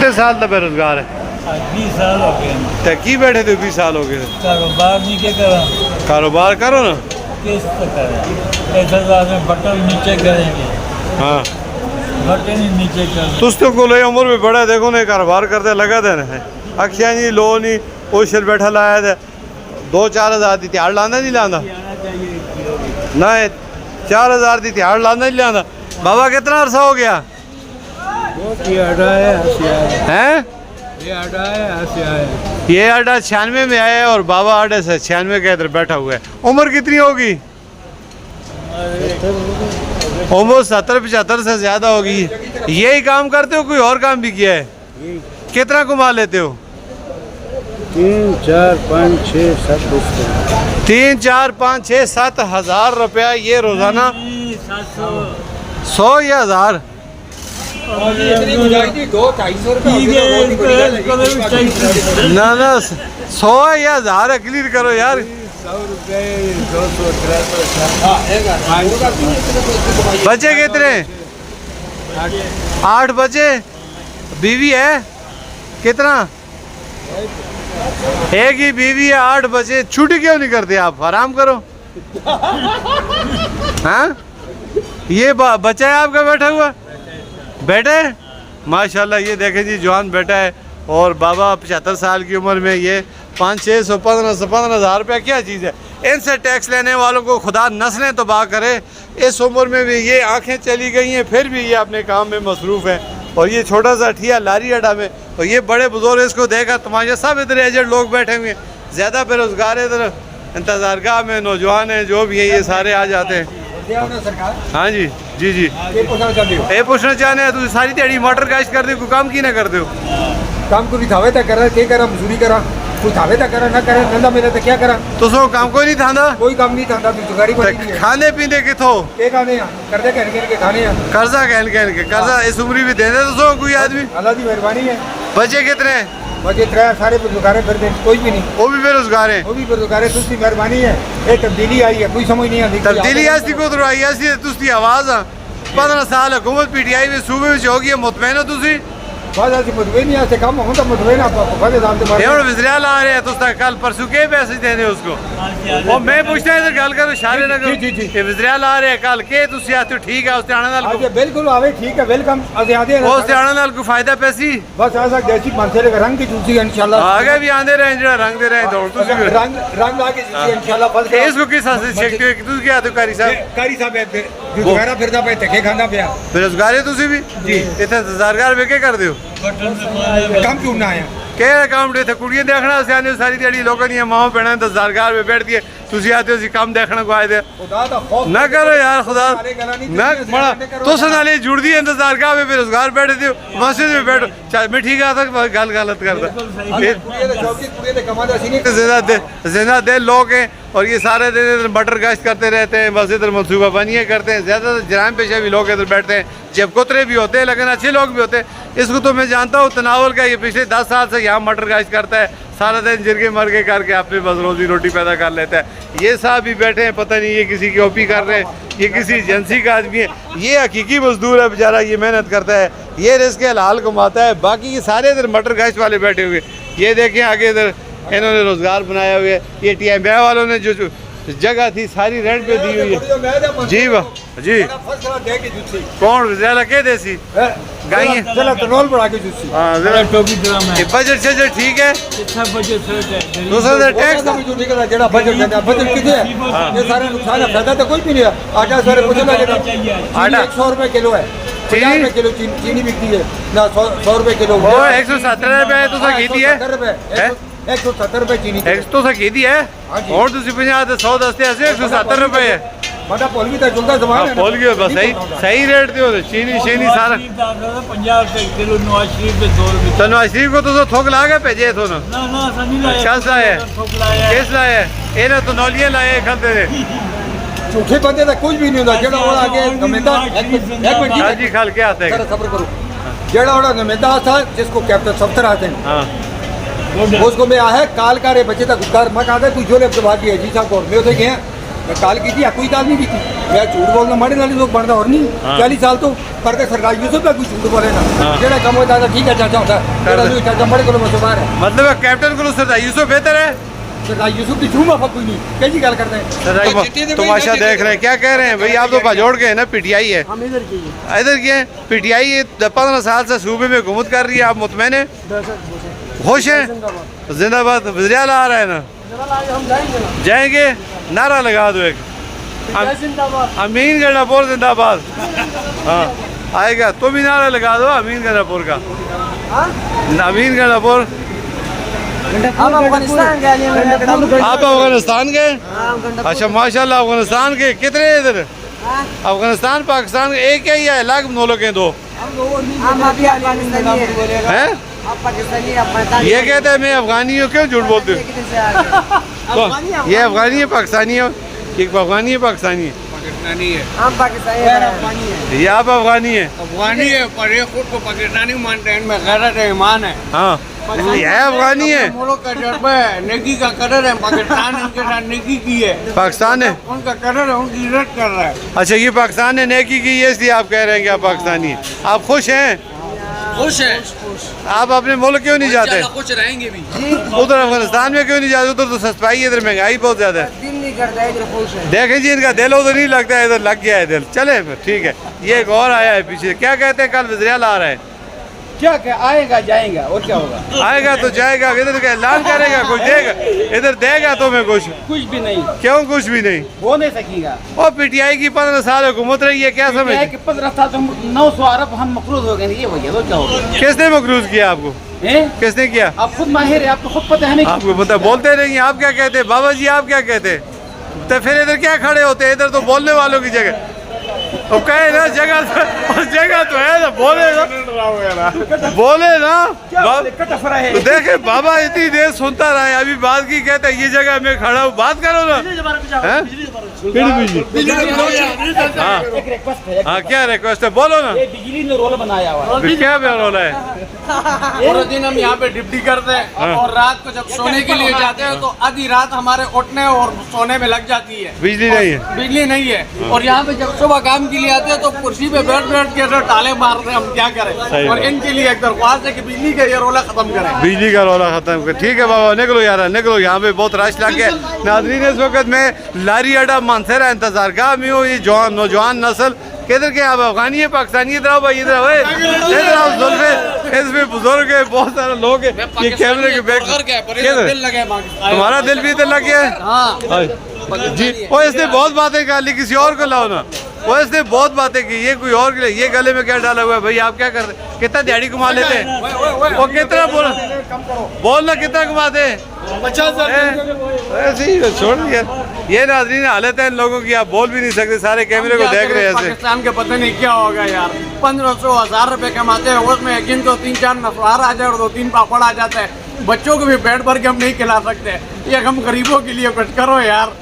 कितने साल का बेरोजगार है? 20 साल हो गए। तो की बैठे थे 20 साल हो गए? कारोबार नहीं के करा। कारोबार करो ना। किस करें? ऐसा में बटन नीचे करेंगे। हाँ बटन ही नीचे कर। तुझ को लो उम्र में बड़ा देखो ने कारोबार करते लगा देना है। अखियाँ नहीं लो नहीं वो सिर बैठा लाया था 2-4 हज़ार की तिहाड़ लाना नहीं लाना ना 4 हज़ार की तिहाड़ लाना नहीं लाना। बाबा कितना अरसा हो गया हैं? ये अड्डा 96 में आया है और बाबा अड्डे से 96 के इधर बैठा हुआ है। उम्र कितनी होगी? उम्र 70-75 से ज्यादा होगी। यही काम करते हो कोई और काम भी किया है? कितना कमा लेते हो? 3, 4, 5, 6, 7 3, 4, 5, 6, 7 हज़ार रुपया ये रोजाना? 100 या 1000? ना ना 100 या 1000 है क्लियर करो यार। 100 रुपये 200 300। बचे कितने? 8 बचे। बीवी है कितना? एक ही बीवी है 8 बचे। छुट्टी क्यों नहीं करते आप? आराम करो। हाँ ये बच्चा है आपका बैठा हुआ? बेटे माशाल्लाह ये देखें जी जवान बेटा है और बाबा 75 साल की उम्र में ये 500-600 1500 हज़ार रुपया क्या चीज़ है। इनसे टैक्स लेने वालों को खुदा नस्लें तबाह करे। इस उम्र में भी ये आंखें चली गई हैं फिर भी ये अपने काम में मसरूफ़ है। और ये छोटा सा ठिया लारी अड्डा में और ये बड़े बुजुर्ग इसको देखा तमाशा। सब इधर एजेड लोग बैठे हुए हैं। ज़्यादा बेरोज़गार है इधर इंतज़ारगाह में नौजवान हैं जो भी है ये सारे आ जाते हैं। हाँ जी जी जी ये पूछना चाहते हैं तुम सारी दिहाड़ी मोटर काश कर दो कोई काम की ना कर दो? काम को थावे तक करा के करा मजदूरी करा कोई थावे तक करा ना करा धंधा मेरा तो क्या करा तो सो काम कोई नहीं थांदा? कोई काम नहीं थांदा बेरोजगारी बढ़ी है। खाने पीने किथों के खाने कर्जे कहन के खाने कर्जा कहन के कर्जा इस उम्र भी देने तो सो कोई आदमी? अल्लाह की मेहरबानी है। बचे कितने? बचे 3 सारे बेरोजगार फिर कोई भी नहीं। वो भी बेरोजगार है? वो भी बेरोजगार है। तुझी मेहरबानी है ये तब्दीली आई है कोई समझ नहीं आती। तब्दीली ऐसी को तो आई ऐसी तुझी आवाज़ आ 15 साल हुकूमत पीटीआई में सूबे में होगी है मुतमैन हो तुझी? मुतमैन ऐसे काम होता मुतमैन विजराल आ रहे हैं तो कल परसों के पैसे देने उसको वो मैं पूछता है गल करो इशारे ना करो। विजराल आ रहे हैं कल के तुसी आते हो ठीक है उससे आने नाल बिल्कुल आवे ठीक है वेलकम उससे आने नाल को फायदा पैसी बस ऐसा जैसी मनसे रंग की चूसी इंशाल्लाह आगे भी आंदे रहे जो रंग दे रहे दौड़ तुसी रंग ला के इंशाल्लाह बस इसको किस हद से शेकते हो तुसी क्या तो कारी साहब दोबारा फिरदा पे धक्के खांदा पिया बेरोजगार है तुसी भी जी इतने इंतजारगार वे क्या कर दो काम क्यों ना आया के काम दे थे कुड़ियां देखना सियाने सारी दिहाड़ी लोगों दी मां भैन इंतजारगार में बैठ दिए तुसी आते हो काम देखने को आए थे ना करो यार खुदा ना बड़ा तुस नाले जुड़ दी इंतजारगाह में बेरोजगार बैठे थे मस्जिद में बैठो चाहे मैं ठीक आता गल गलत करता जिंदा दिल लोग हैं और ये सारे दिन मटर गश्त करते रहते हैं मस्जिद और मनसूबा बनिए करते हैं। ज़्यादातर जराइम पेशा भी लोग इधर बैठते हैं जब कुतरे भी होते हैं लेकिन अच्छे लोग भी होते हैं। इसको तो मैं जानता हूँ तनावल का ये पिछले 10 साल से यहाँ मटर गश्त करता है सारा दिन जिरगे मरगे करके अपने बस रोजी रोटी पैदा कर लेता है। ये साहब भी बैठे हैं पता नहीं ये किसी की ओपी कर रहे हैं ये किसी एजेंसी का आदमी है। ये हकीकी मजदूर है बेचारा ये मेहनत करता है ये रिस्क हलाल कमाता है। बाकी ये सारे इधर मटर गश्त वाले बैठे हुए ये देखें आगे इधर इन्होंने रोजगार बनाया हुआ है। ये टीएमबी वालों ने जो जगह थी सारी रेंट पे दी हुई है जी वाह जी। कौन ज़्यादा के देसी गाय है हाँ बजट शजट ठीक है दूसरा टैक्स फायदा कोई भी नहीं है। आटा सारे आटा 100 रुपए किलो है किलो चीनी बिकती है ना 100 रुपए किलो 170 रुपए तो खेती है 170 रुपए चीनी 170 है और दूसरी 50 100 दस्ते 170 रुपए है बड़ा पोल भी चलता जमान है पोल गया बस सही रेट दियो चीनी शीनी सारा 50 रुपए किलो नवाज शरीफ पे 2 रुपए तो नवाज शरीफ को तो थोक ला के भेजे तो ना सनी लाया अच्छा लाया किस लाया ये ना तो नौलियां लाए खलते रे झूठे बंदे का कुछ भी नहीं होता जेड़ा वाला आगे नमेदा एक मिनट जी खाल के आते हैं सब्र करो जेड़ा वाला नमेदा था जिसको कैप्टन सफ्तर आते हैं हां उसको मैं आया काल का रे बच्चे तक कार मैं कहा था तू जोले के बाद है जी साहब को मैं उसे गया काल की थी कोई काल नहीं की थी मैं झूठ बोलना माड़े नाली लोग बनता और नहीं 40 साल तो करके सरकार यूसुफ कोई झूठ बोले ना जेड़ा कम होता है ठीक है चाचा होता है चाचा बड़े को मसुबार है मतलब कैप्टन को सरदार यूसुफ बेहतर है सरदार यूसुफ की झूमा फक कोई नहीं कैसी गल करते हैं सरदार तमाशा देख रहे हैं क्या कह रहे हैं भाई आप तो भाजोड़ के हैं ना पीटीआई है हम इधर की इधर की है पीटीआई 15 साल से सूबे में हुकूमत कर रही है आप मुतमैन हैं खुश हैं जिंदाबाद वज़ीर आ रहा है ना हम जाएंगे ना जाएंगे नारा लगा दो एक अमीन गंडापुर जिंदाबाद हाँ आएगा तो भी नारा लगा दो अमीन गंडापुर का अमीन गंडापुर हम अफगानिस्तान गए आप अफगानिस्तान गए अच्छा माशाल्लाह अफगानिस्तान के कितने इधर अफगानिस्तान पाकिस्तान के एक ही है अलग मुल्क हैं दो हम अभी अफगानिस्तानी हैं आप पाकिस्तानी ये कहते हैं मैं अफगानी हूँ क्यों झूठ बोलते हो ये अफगानी है पाकिस्तानी है कि अफगानी है पाकिस्तानी है पाकिस्तानी है हम पाकिस्तानी ये आप अफगानी है अफगानी है पर ये खुद को पाकिस्तानी मानते हैं इनमें गैरत है ईमान है हाँ ये अफगानी है मुल्क का जज्बा है नेकी का कदर है पाकिस्तान उनके साथ नेकी की है पाकिस्तान है उनका कदर है उनकी इज्जत कर रहा है अच्छा ये पाकिस्तान ने नेकी की है इसलिए आप कह रहे हैं कि आप पाकिस्तानी हैं आप खुश हैं खुश है आप अपने मुल्क क्यों नहीं जाते खुश रहेंगे भी उधर अफगानिस्तान में क्यों नहीं जाते उधर तो सस्ताई है इधर महंगाई बहुत ज्यादा है दिल नहीं करता इधर खुश है देखें जी इनका दिल उधर नहीं लगता है इधर लग गया है दिल चले फिर ठीक है ये एक और आया है पीछे क्या कहते हैं कल वज़ीर आ रहा है क्या क्या आएगा जाएगा और क्या होगा आएगा तो जाएगा इधर का ऐलान करेगा कुछ देगा इधर देगा तो मैं कुछ भी नहीं क्यों कुछ भी नहीं हो नहीं सकेगा और पीटीआई की 15 साल हुकूमत रही है क्या समझ 15 साल तो 900 अरब हम मकरूज हो गए ये हो गया तो क्या होगा किसने मकरूज किया आपको किसने किया आप खुद माहिर है आपको खुद पता है नहीं आपको पता बोलते नहीं आप क्या कहते बाबा जी आप क्या कहते तो फिर इधर क्या खड़े होते इधर तो बोलने वालों की जगह तो कहे ना जगह तो है ना बोले ना तो देखे बाबा इतनी देर सुनता रहा अभी बात की कहता है ये जगह मैं खड़ा हूँ बात करो ना हाँ क्या रिक्वेस्ट है बोलो ना बिजली ने रोल बनाया हुआ क्या रोल है पूरे दिन हम यहाँ पे ड्यूटी करते हैं और रात को जब सोने के लिए जाते हैं तो आधी रात हमारे उठने और सोने में लग जाती है बिजली नहीं है बिजली नहीं है और यहाँ पे जब सुबह काम के लिए आते हैं तो कुर्सी पे बैठ बैठ के टाले मारते हैं हम क्या करें और इनके लिए एक दरख्वास्त है कि बिजली का ये रोला खत्म करें बिजली का रोला खत्म कर ठीक है बाबा निकलो यार निकलो यहाँ पे बहुत रश लग गया नाज़रीन इस वक्त मैं लारी अड्डा मानसरा इंतजार गाह में हूँ ये नौजवान नस्ल किधर के आप अफगानी है पाकिस्तानी इधर आओ भाई इधर आओ इधर आओ जुल्फे इसमें बुजुर्ग है बहुत सारे लोग हैं ये कैमरे के बैक तुम्हारा दिल भी इधर लग गया है जी वो इसने बहुत बातें कर ली किसी और को लाओ ना वो इसने बहुत बातें की ये कोई और के ये गले में क्या डाला हुआ है भाई आप क्या कर रहे कितना दिहाड़ी कमा लेते हैं वो कितना बोलना कितना कमाते हैं 50,000 ऐसे ही छोड़ दिया ये नाज़रीन हालत है इन लोगों की आप बोल भी नहीं सकते सारे कैमरे को देख रहे हैं ऐसे पाकिस्तान के पता नहीं क्या होगा यार 1500-1000 रुपए कमाते हैं उसमें एक दिन तो 3-4 नसवार आ जाए और 2-3 पापड़ आ जाता है बच्चों को भी पेट भर के हम नहीं खिला सकते ये हम गरीबों के लिए कुछ करो यार